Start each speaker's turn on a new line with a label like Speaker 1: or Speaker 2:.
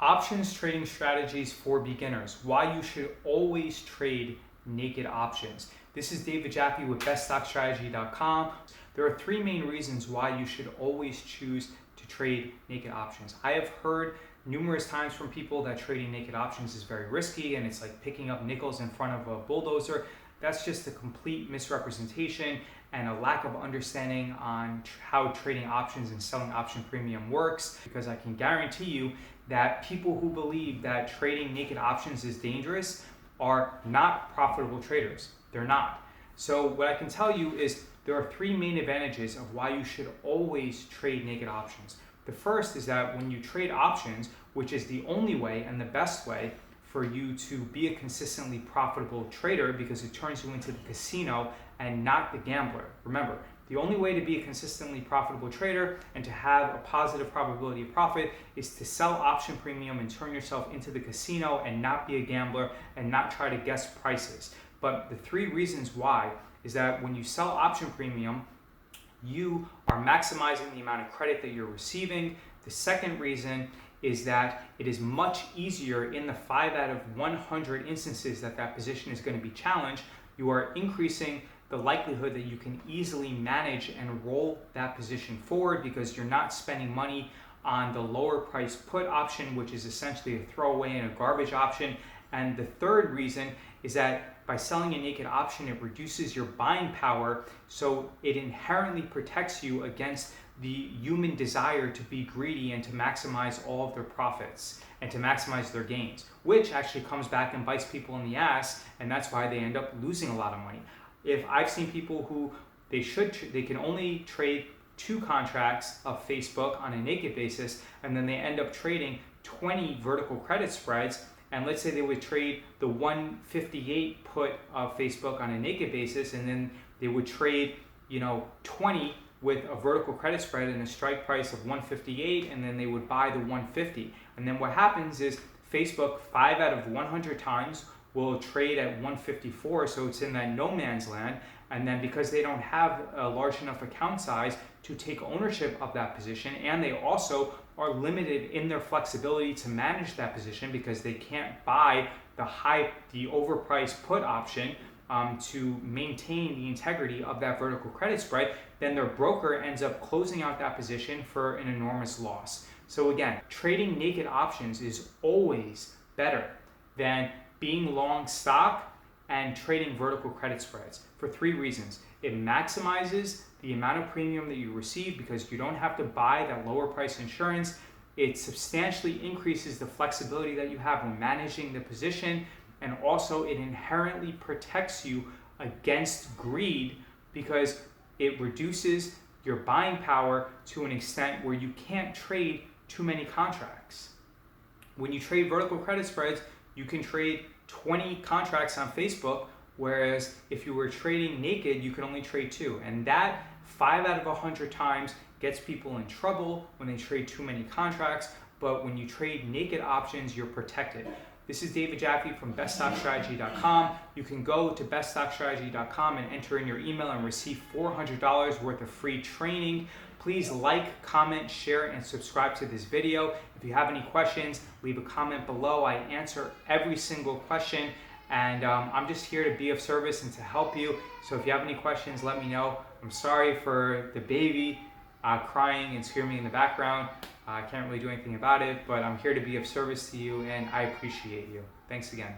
Speaker 1: Options trading strategies for beginners. Why you should always trade naked options. This is David Jaffe with BestStockStrategy.com. There are three main reasons why you should always choose to trade naked options. I have heard numerous times from people that trading naked options is very risky and it's like picking up nickels in front of a bulldozer. That's just a complete misrepresentation and a lack of understanding on how trading options and selling option premium works, because I can guarantee you that people who believe that trading naked options is dangerous are not profitable traders. They're not. So what I can tell you is there are three main advantages of why you should always trade naked options. The first is that when you trade options, which is the only way and the best way for you to be a consistently profitable trader, because it turns you into the casino and not the gambler. Remember, the only way to be a consistently profitable trader and to have a positive probability of profit is to sell option premium and turn yourself into the casino and not be a gambler and not try to guess prices. But the three reasons why is that when you sell option premium, you are maximizing the amount of credit that you're receiving. The second reason is that it is much easier in the 5 out of 100 instances that that position is going to be challenged. You are increasing the likelihood that you can easily manage and roll that position forward because you're not spending money on the lower price put option, which is essentially a throwaway and a garbage option. And the third reason is that by selling a naked option, it reduces your buying power, so it inherently protects you against the human desire to be greedy and to maximize all of their profits and to maximize their gains, which actually comes back and bites people in the ass, and that's why they end up losing a lot of money. If I've seen people who they can only trade 2 contracts of Facebook on a naked basis, and then they end up trading 20 vertical credit spreads, and let's say they would trade the 158 put of Facebook on a naked basis, and then they would trade 20 with a vertical credit spread and a strike price of 158, and then they would buy the 150. And then what happens is Facebook 5 out of 100 times will trade at 154, so it's in that no man's land. And then because they don't have a large enough account size to take ownership of that position, and they also are limited in their flexibility to manage that position because they can't buy the overpriced put option to maintain the integrity of that vertical credit spread, then their broker ends up closing out that position for an enormous loss. So again, trading naked options is always better than being long stock and trading vertical credit spreads for 3 reasons. It maximizes the amount of premium that you receive because you don't have to buy that lower price insurance. It substantially increases the flexibility that you have when managing the position, and also it inherently protects you against greed because it reduces your buying power to an extent where you can't trade too many contracts. When you trade vertical credit spreads, you can trade 20 contracts on Facebook, whereas if you were trading naked, you can only trade 2. And that 5 out of 100 times gets people in trouble when they trade too many contracts. But when you trade naked options, you're protected. This is David Jaffe from BestStockStrategy.com. You can go to BestStockStrategy.com and enter in your email and receive $400 worth of free training. Please like, comment, share, and subscribe to this video. If you have any questions, leave a comment below. I answer every single question, and I'm just here to be of service and to help you. So if you have any questions, let me know. I'm sorry for the baby crying and screaming in the background. I can't really do anything about it, but I'm here to be of service to you, and I appreciate you. Thanks again.